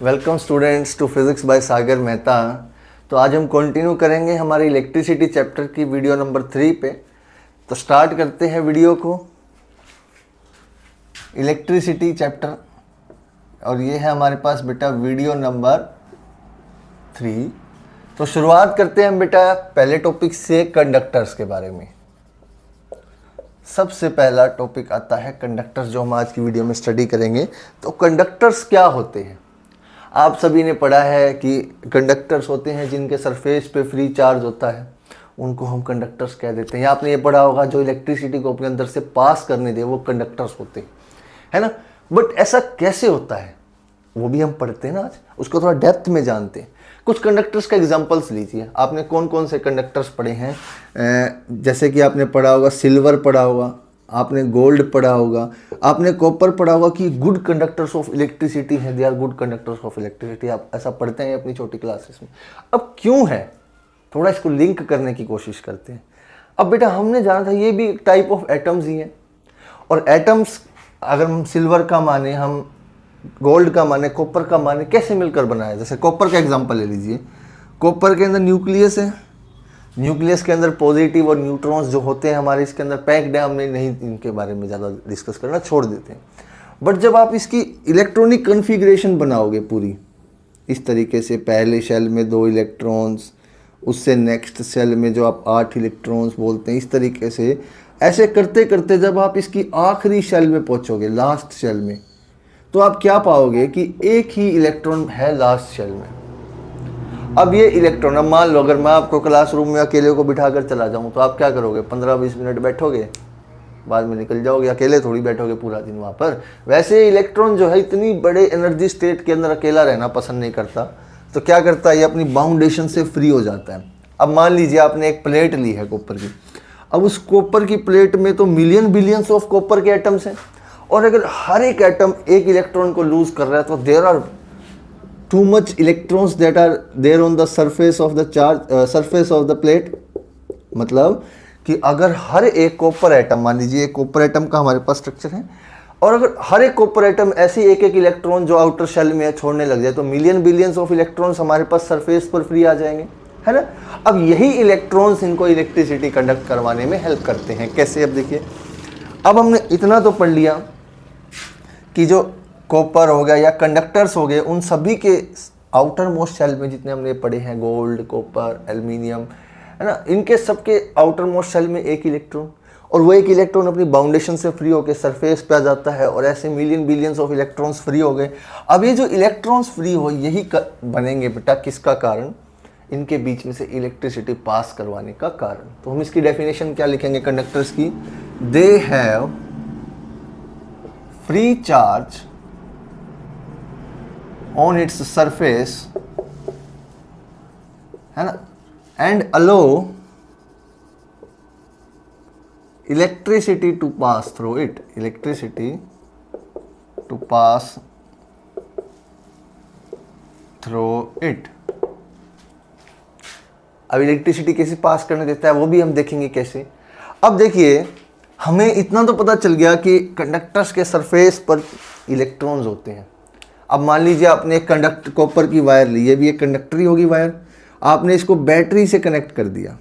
Welcome students to physics by Sagar Mehta. तो आज हम कंटिन्यू करेंगे हमारे इलेक्ट्रिसिटी चैप्टर की वीडियो नंबर 3 पे। तो स्टार्ट करते हैं वीडियो को। इलेक्ट्रिसिटी चैप्टर और ये है हमारे पास बेटा वीडियो नंबर 3। तो शुरुआत करते हैं हम बेटा पहले टॉपिक से, कंडक्टर्स के बारे में। सबसे पहला टॉपिक आता है कंडक्टर्स, जो हम आज की वीडियो में स्टडी करेंगे। तो कंडक्टर्स क्या होते हैं? आप सभी ने पढ़ा है कि कंडक्टर्स होते हैं जिनके सरफेस पे फ्री चार्ज होता है, उनको हम कंडक्टर्स कह देते हैं। या आपने ये पढ़ा होगा जो इलेक्ट्रिसिटी को अपने अंदर से पास करने दे वो कंडक्टर्स होते हैं, है ना। बट ऐसा कैसे होता है वो भी हम पढ़ते हैं ना आज, उसको थोड़ा डेप्थ में जानते हैं। कुछ कंडक्टर्स का एग्जांपल्स लीजिए। आपने कौन कौन से कंडक्टर्स पढ़े हैं? जैसे कि आपने पढ़ा होगा सिल्वर पढ़ा होगा, आपने गोल्ड पढ़ा होगा, आपने कॉपर पढ़ा होगा कि गुड कंडक्टर्स ऑफ इलेक्ट्रिसिटी हैं, they are good conductors of electricity. आप ऐसा पढ़ते हैं अपनी छोटी क्लासेस में। अब क्यों है, थोड़ा इसको लिंक करने की कोशिश करते हैं। अब बेटा हमने जाना था ये भी एक टाइप ऑफ एटम्स ही है, और एटम्स अगर हम सिल्वर का माने, हम गोल्ड का माने, कॉपर का माने, कैसे मिलकर बना है। जैसे कॉपर का एग्जांपल ले लीजिए। कॉपर के अंदर न्यूक्लियस है, न्यूक्लियस के अंदर पॉजिटिव और न्यूट्रॉन्स जो होते हैं हमारे इसके अंदर पैक्ड है। हमने नहीं इनके बारे में ज़्यादा डिस्कस करना, छोड़ देते हैं। बट जब आप इसकी इलेक्ट्रॉनिक कन्फिग्रेशन बनाओगे पूरी इस तरीके से, पहले शेल में 2 इलेक्ट्रॉन्स, उससे नेक्स्ट शेल में जो आप 8 इलेक्ट्रॉन्स बोलते हैं, इस तरीके से ऐसे करते करते जब आप इसकी आखिरी शेल में पहुँचोगे, लास्ट शेल में, तो आप क्या पाओगे कि एक ही इलेक्ट्रॉन है लास्ट शेल में। अब ये इलेक्ट्रॉन, अब मान लो अगर मैं आपको क्लासरूम में अकेले को बिठा कर चला जाऊं तो आप क्या करोगे? 15-20 मिनट बैठोगे, बाद में निकल जाओगे। अकेले थोड़ी बैठोगे पूरा दिन वहाँ पर। वैसे इलेक्ट्रॉन जो है इतनी बड़े एनर्जी स्टेट के अंदर अकेला रहना पसंद नहीं करता, तो क्या करता है, ये अपनी बाउंडेशन से फ्री हो जाता है। अब मान लीजिए आपने एक प्लेट ली है कॉपर की। अब उस कॉपर की प्लेट में तो मिलियन बिलियंस ऑफ कॉपर के एटम्स हैं, और अगर हर एक एटम एक इलेक्ट्रॉन को लूज कर रहा है तो there are too much electrons that are there on the surface of the charge surface of the plate। मतलब कि अगर हर एक कॉपर एटम, मान लीजिए एक कॉपर एटम का हमारे पास स्ट्रक्चर है, और अगर हर एक कॉपर एटम ऐसे एक एक इलेक्ट्रॉन जो आउटर शेल में है छोड़ने लग जाए तो मिलियन बिलियंस ऑफ इलेक्ट्रॉन्स हमारे पास सरफेस पर फ्री आ जाएंगे, है ना। अब यही इलेक्ट्रॉन्स इनको इलेक्ट्रिसिटी कंडक्ट करवाने में हेल्प करते हैं। कैसे? अब देखिए, अब हमने इतना तो पढ़ लिया कि जो कॉपर हो गया या कंडक्टर्स हो गए, उन सभी के आउटर मोस्ट शेल में जितने हमने पढ़े हैं, गोल्ड, कॉपर, एल्युमिनियम, है ना, इनके सबके आउटर मोस्ट शेल में एक इलेक्ट्रॉन, और वो एक इलेक्ट्रॉन अपनी बाउंडेशन से फ्री होकर सरफेस पे आ जाता है, और ऐसे million billions of electrons free हो गए। अब ये जो इलेक्ट्रॉन्स फ्री हो, यही बनेंगे बेटा किसका कारण? इनके बीच में से इलेक्ट्रिसिटी पास करवाने का कारण। तो हम इसकी डेफिनेशन क्या लिखेंगे कंडक्टर्स की? They have free charge on its surface, है ना, and allow electricity to pass through it, electricity to pass through it। अब इलेक्ट्रिसिटी कैसे पास करने देता है वो भी हम देखेंगे कैसे। अब देखिए, हमें इतना तो पता चल गया कि कंडक्टर्स के सरफेस पर इलेक्ट्रॉन्स होते हैं। अब मान लीजिए आपने एक कॉपर की वायर ली, ये भी एक कंडक्टर ही होगी वायर। आपने इसको बैटरी से कनेक्ट कर दिया,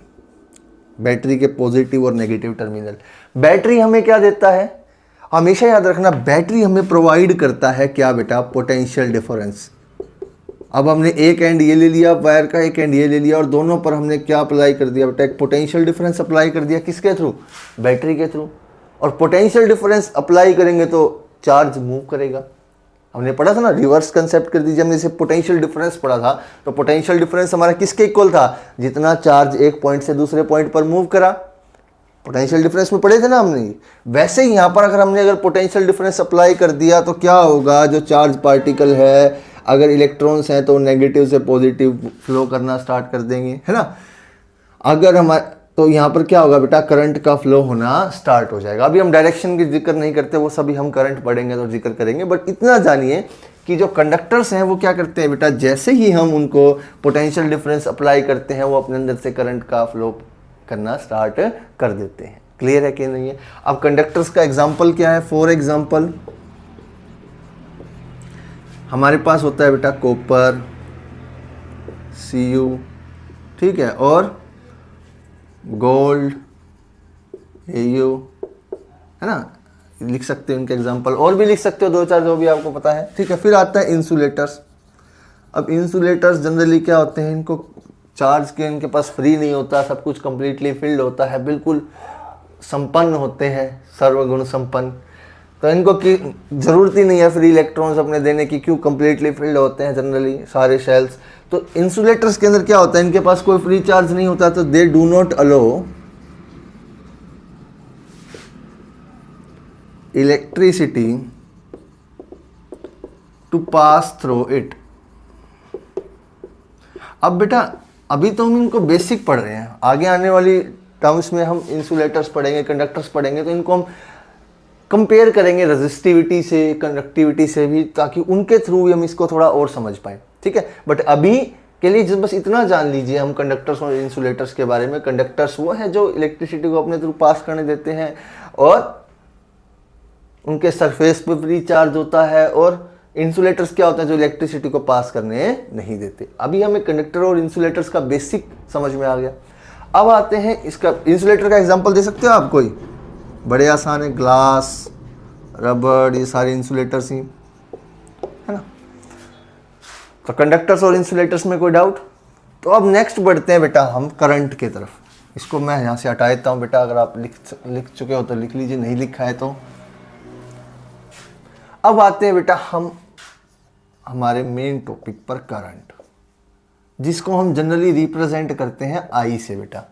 बैटरी के पॉजिटिव और नेगेटिव टर्मिनल। बैटरी हमें क्या देता है? हमेशा याद रखना, बैटरी हमें प्रोवाइड करता है क्या बेटा? Potential difference. अब हमने एक एंड ये ले लिया वायर का, एक एंड ये ले लिया, और दोनों पर हमने क्या अप्लाई कर दिया बेटा? एक पोटेंशियल डिफरेंस अप्लाई कर दिया। किसके थ्रू? बैटरी के थ्रू। और पोटेंशियल डिफरेंस अप्लाई करेंगे तो चार्ज मूव करेगा। हमने पढ़ा था ना, रिवर्स कंसेप्ट कर दीजिए। हमने इसे पोटेंशियल डिफरेंस पढ़ा था, तो पोटेंशियल डिफरेंस हमारा किसके इक्वल था? जितना चार्ज एक पॉइंट से दूसरे पॉइंट पर मूव करा। पोटेंशियल डिफरेंस में पढ़े थे ना हमने। वैसे ही यहाँ पर अगर पोटेंशियल डिफरेंस अप्लाई कर दिया तो क्या होगा? जो चार्ज पार्टिकल है, अगर इलेक्ट्रॉन्स हैं तो नेगेटिव से पॉजिटिव फ्लो करना स्टार्ट कर देंगे, है ना। अगर हमारे, तो यहाँ पर क्या होगा बेटा? करंट का फ्लो होना स्टार्ट हो जाएगा। अभी हम डायरेक्शन की जिक्र नहीं करते, वो सभी हम करंट पढ़ेंगे तो जिक्र करेंगे। बट इतना जानिए कि जो कंडक्टर्स हैं वो क्या करते हैं बेटा? जैसे ही हम उनको पोटेंशियल डिफरेंस अप्लाई करते हैं, वो अपने अंदर से करंट का फ्लो करना स्टार्ट कर देते हैं। क्लियर है कि नहीं है? अब कंडक्टर्स का एग्जाम्पल क्या है? फॉर एग्जाम्पल हमारे पास होता है बेटा कॉपर, Cu, ठीक है, और गोल्ड, Au, है ना, लिख सकते हो इनके एग्जांपल, और भी लिख सकते हो दो चार जो भी आपको पता है, ठीक है। फिर आता है इंसुलेटर्स। अब इंसुलेटर्स जनरली क्या होते हैं, इनको चार्ज के इनके पास फ्री नहीं होता, सब कुछ कंप्लीटली फिल्ड होता है, बिल्कुल संपन्न होते हैं, सर्वगुण संपन्न। तो इनको की ज़रूरत ही नहीं है फ्री इलेक्ट्रॉन्स अपने देने की, क्यों, कंप्लीटली फिल्ड होते हैं जनरली सारे शेल्स। तो इंसुलेटर्स के अंदर क्या होता है, इनके पास कोई फ्री चार्ज नहीं होता, तो they do not allow electricity to pass through it. अब बेटा अभी तो हम इनको बेसिक पढ़ रहे हैं, आगे आने वाली टर्म्स में हम इंसुलेटर्स पढ़ेंगे, कंडक्टर्स पढ़ेंगे, तो इनको हम कंपेयर करेंगे रेजिस्टिविटी से, कंडक्टिविटी से भी, ताकि उनके थ्रू भी हम इसको थोड़ा और समझ पाए, ठीक है। बट अभी के लिए बस इतना जान लीजिए हम कंडक्टर्स और इंसुलेटर्स के बारे में। कंडक्टर्स वो है जो इलेक्ट्रिसिटी को अपने थ्रू पास करने देते हैं और उनके सरफेस पे फ्री चार्ज होता है, और इंसुलेटर्स क्या होता है जो इलेक्ट्रिसिटी को पास करने नहीं देते। अभी हमें कंडक्टर और इंसुलेटर्स का बेसिक समझ में आ गया। अब आते हैं इसका, इंसुलेटर का एग्जांपल दे सकते हो आप कोई, बड़े आसान है, ग्लास, रबड़, ये सारे इंसुलेटर्स ही है ना। तो कंडक्टर्स और इंसुलेटर्स में कोई डाउट? तो अब नेक्स्ट बढ़ते हैं बेटा हम करंट की तरफ। इसको मैं यहाँ से हटा देता हूँ बेटा, अगर आप लिख चुके हो तो लिख लीजिए, नहीं लिखा है तो। अब आते हैं बेटा हम हमारे मेन टॉपिक पर, करंट, जिसको हम जनरली रिप्रेजेंट करते हैं आई से बेटा।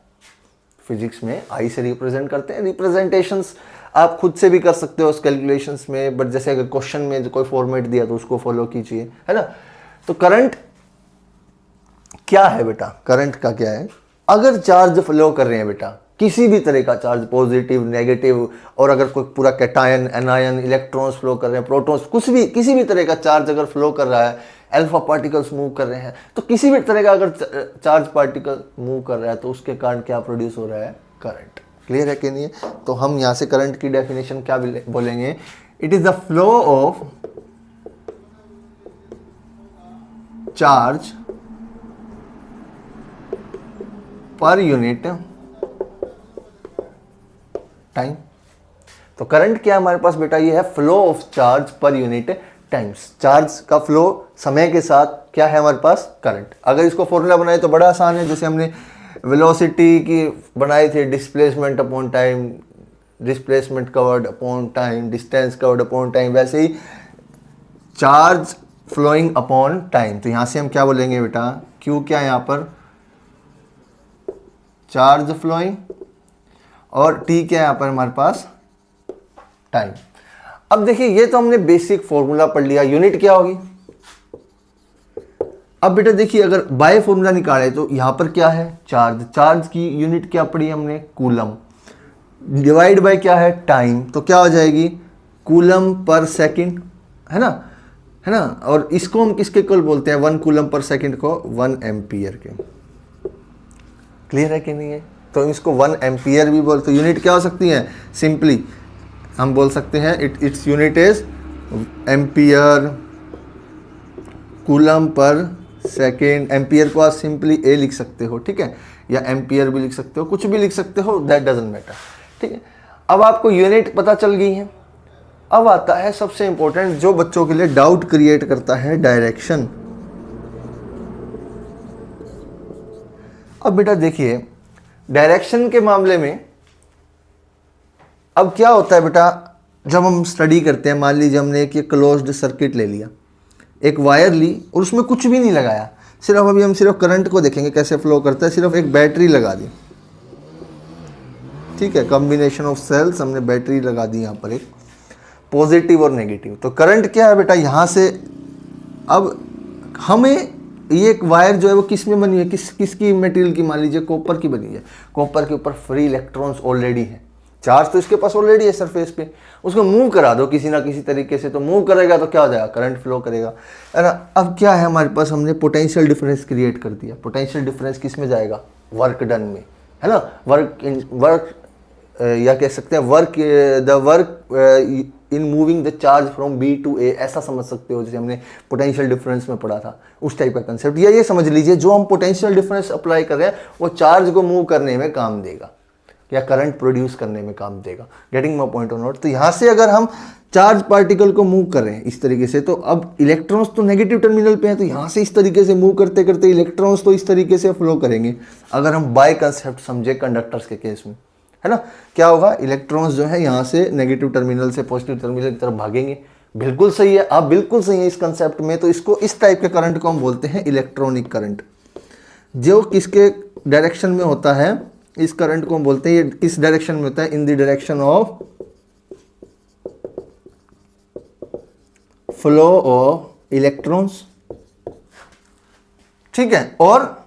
फिजिक्स में आई से रिप्रेजेंट करते हैं। रिप्रेजेंटेशंस आप खुद से भी कर सकते हो उस कैलकुलेशंस में, बट जैसे अगर क्वेश्चन में कोई फॉर्मेट दिया तो उसको फॉलो कीजिए, है ना। तो करंट क्या है बेटा, करंट का क्या है, अगर चार्ज फ्लो कर रहे हैं बेटा, किसी भी तरह का चार्ज, पॉजिटिव, नेगेटिव, और अगर कोई पूरा कैटायन, एनायन, इलेक्ट्रॉन्स फ्लो कर रहे हैं, प्रोटॉन्स, कुछ भी, किसी भी तरह का चार्ज अगर फ्लो कर रहा है, अल्फा पार्टिकल्स मूव कर रहे हैं, तो किसी भी तरह का अगर चार्ज पार्टिकल मूव कर रहा है तो उसके कारण क्या प्रोड्यूस हो रहा है, करंट। क्लियर है कि नहीं है? तो हम यहाँ से करंट की डेफिनेशन क्या बोलेंगे, it is the flow of charge per unit time. तो करंट क्या है हमारे पास बेटा, ये है flow of charge per unit times. Charge का फ्लो समय के साथ क्या है हमारे पास, करंट। अगर इसको फॉर्मूला बनाए तो बड़ा आसान है, जैसे हमने वेलोसिटी की बनाई थी, displacement upon time, displacement covered upon time, distance covered upon time, वैसे ही चार्ज फ्लोइंग अपॉन टाइम। तो यहां से हम क्या बोलेंगे बेटा, क्यू क्या है यहाँ पर, चार्ज फ्लोइंग, और टी क्या है यहाँ पर हमारे पास, टाइम। अब देखिए ये तो हमने बेसिक फॉर्मूला पढ़ लिया, यूनिट क्या होगी। अब बेटा देखिए अगर बाय फॉर्मूला निकाले तो यहां पर क्या है, चार्ज, चार्ज की यूनिट क्या पढ़ी हमने, कूलम, डिवाइड बाय क्या है, टाइम, तो क्या हो जाएगी, कूलम पर सेकंड, है ना, है ना। और इसको हम किसके इक्वल बोलते हैं, 1 कूलम पर सेकंड को 1 एम्पियर के। क्लियर है कि नहीं है? तो इसको 1 एम्पियर भी बोलते, तो यूनिट क्या हो सकती है, सिंपली हम बोल सकते हैं its unit is ampere coulomb per second. Ampere को आप सिंपली ए लिख सकते हो, ठीक है, या एम्पियर भी लिख सकते हो, कुछ भी लिख सकते हो, दैट डजंट मैटर, ठीक है। अब आपको यूनिट पता चल गई है। अब आता है सबसे इंपॉर्टेंट जो बच्चों के लिए डाउट क्रिएट करता है, डायरेक्शन। अब बेटा देखिए डायरेक्शन के मामले में अब क्या होता है बेटा, जब हम स्टडी करते हैं, मान लीजिए हमने एक ये क्लोज्ड सर्किट ले लिया, एक वायर ली और उसमें कुछ भी नहीं लगाया, सिर्फ अभी हम सिर्फ करंट को देखेंगे कैसे फ्लो करता है, सिर्फ एक बैटरी लगा दी, ठीक है, कॉम्बिनेशन ऑफ सेल्स, हमने बैटरी लगा दी यहाँ पर एक, पॉजिटिव और नेगेटिव। तो करंट क्या है बेटा, यहाँ से अब हमें ये एक वायर जो है वो किस में बनी है, किसकी मटेरियल की, मान लीजिए कॉपर की बनी है, कॉपर के ऊपर फ्री इलेक्ट्रॉन्स ऑलरेडी है, चार्ज तो इसके पास ऑलरेडी है सरफेस पे, उसको मूव करा दो किसी ना किसी तरीके से, तो मूव करेगा तो क्या हो जाएगा, करंट फ्लो करेगा, है ना। अब क्या है हमारे पास, हमने पोटेंशियल डिफरेंस क्रिएट कर दिया। पोटेंशियल डिफरेंस किस में जाएगा, वर्क डन में, है ना, वर्क या कह सकते हैं work, the work in moving the charge from B to A, ऐसा समझ सकते हो जैसे हमने पोटेंशियल डिफरेंस में पढ़ा था उस टाइप का कंसेप्ट। या ये समझ लीजिए जो हम पोटेंशियल डिफरेंस अप्लाई कर रहे हैं वो चार्ज को मूव करने में काम देगा या करंट प्रोड्यूस करने में काम देगा। गेटिंग माय पॉइंट और नॉट। तो यहाँ से अगर हम चार्ज पार्टिकल को मूव कर रहे हैं इस तरीके से, तो अब इलेक्ट्रॉन्स तो नेगेटिव टर्मिनल पे हैं, तो यहाँ से इस तरीके से मूव करते करते इलेक्ट्रॉन्स तो इस तरीके से फ्लो करेंगे। अगर हम बाय कंसेप्ट समझे कंडक्टर्स के केस में, है ना, क्या होगा, इलेक्ट्रॉन्स जो है यहाँ से नेगेटिव टर्मिनल से पॉजिटिव टर्मिनल की तरफ भागेंगे। बिल्कुल सही है, आप बिल्कुल सही है इस कंसेप्ट में। तो इसको, इस टाइप के करंट को हम बोलते हैं इलेक्ट्रॉनिक करंट। जो किसके डायरेक्शन में होता है, इस करंट को हम बोलते हैं, ये किस डायरेक्शन में होता है, in the direction of flow of electrons. ठीक है, और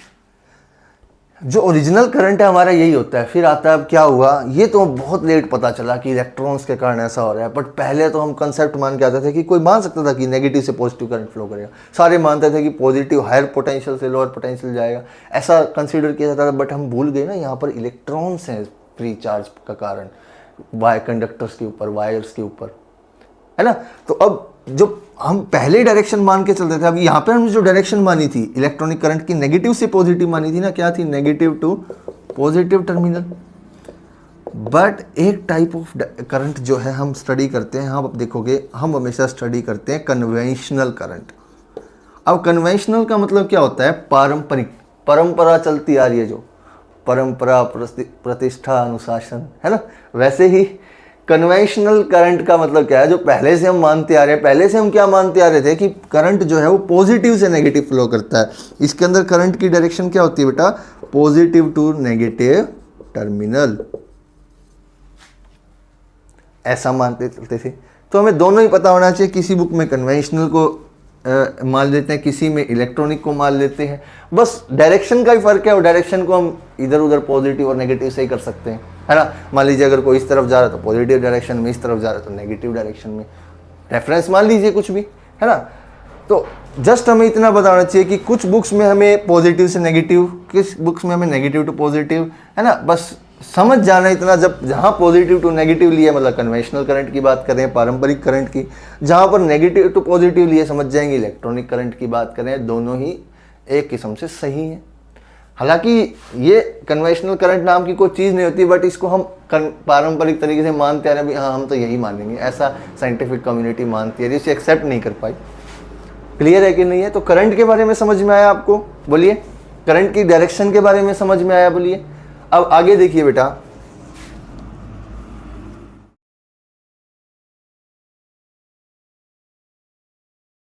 जो ओरिजिनल करंट है हमारा यही होता है। फिर आता है अब क्या हुआ, ये तो बहुत लेट पता चला कि इलेक्ट्रॉन्स के कारण ऐसा हो रहा है, बट पहले तो हम कंसेप्ट मान के आते थे कि कोई मान सकता था कि नेगेटिव से पॉजिटिव करंट फ्लो करेगा। सारे मानते थे कि पॉजिटिव हायर पोटेंशियल से लोअर पोटेंशियल जाएगा, ऐसा कंसीडर किया जाता था। बट हम भूल गए ना, यहाँ पर इलेक्ट्रॉन्स हैं फ्री चार्ज का कारण, वायर कंडक्टर्स के ऊपर, वायर्स के ऊपर, है ना। तो अब जो हम पहले डायरेक्शन मान के चलते थे, अब यहाँ पे हमने जो डायरेक्शन मानी थी इलेक्ट्रॉनिक करंट की, नेगेटिव से पॉजिटिव मानी थी ना, क्या थी, negative to positive terminal. But एक टाइप ऑफ करंट जो है हम स्टडी करते हैं, आप देखोगे हम हमेशा स्टडी करते हैं कन्वेंशनल करंट। अब कन्वेंशनल का मतलब क्या होता है, पारंपरिक, परंपरा चलती आ रही है जो, परंपरा, प्रतिष्ठा, अनुशासन, है ना। वैसे ही कन्वेंशनल करंट का मतलब क्या है, जो पहले से हम मानते आ रहे हैं। पहले से हम क्या मानते आ रहे थे कि करंट जो है वो पॉजिटिव से नेगेटिव फ्लो करता है। इसके अंदर करंट की डायरेक्शन क्या होती है बेटा, पॉजिटिव टू नेगेटिव टर्मिनल, ऐसा मानते चलते थे। तो हमें दोनों ही पता होना चाहिए, किसी बुक में कन्वेंशनल को मान लेते हैं, किसी में इलेक्ट्रॉनिक को मान लेते हैं, बस डायरेक्शन का ही फर्क है। और डायरेक्शन को हम इधर उधर पॉजिटिव और नेगेटिव से ही कर सकते हैं, है ना। मान लीजिए अगर कोई इस तरफ जा रहा है तो पॉजिटिव डायरेक्शन में, इस तरफ जा रहा है तो नेगेटिव डायरेक्शन में, रेफरेंस मान लीजिए कुछ भी, है ना। तो जस्ट हमें इतना बताना चाहिए कि कुछ बुक्स में हमें पॉजिटिव से नेगेटिव, किस बुक्स में हमें नेगेटिव टू पॉजिटिव, है ना। बस समझ जाना इतना, जब जहाँ पॉजिटिव टू नेगेटिव लिए मतलब कन्वेंशनल करंट की बात करें, पारंपरिक करंट की, जहाँ पर नेगेटिव टू पॉजिटिव लिए समझ जाएंगे इलेक्ट्रॉनिक करंट की बात करें, दोनों ही एक किस्म से सही है। हालांकि ये कन्वेंशनल करंट नाम की कोई चीज़ नहीं होती, बट इसको हम पारंपरिक तरीके से मानते आ रहे हैं, हाँ हम तो यही मानेंगे, ऐसा साइंटिफिक कम्युनिटी मानती है, इसे एक्सेप्ट नहीं कर पाई। क्लियर है कि नहीं है। तो करंट के बारे में समझ में आया आपको, बोलिए। करंट की डायरेक्शन के बारे में समझ में आया, बोलिए। अब आगे देखिए बेटा,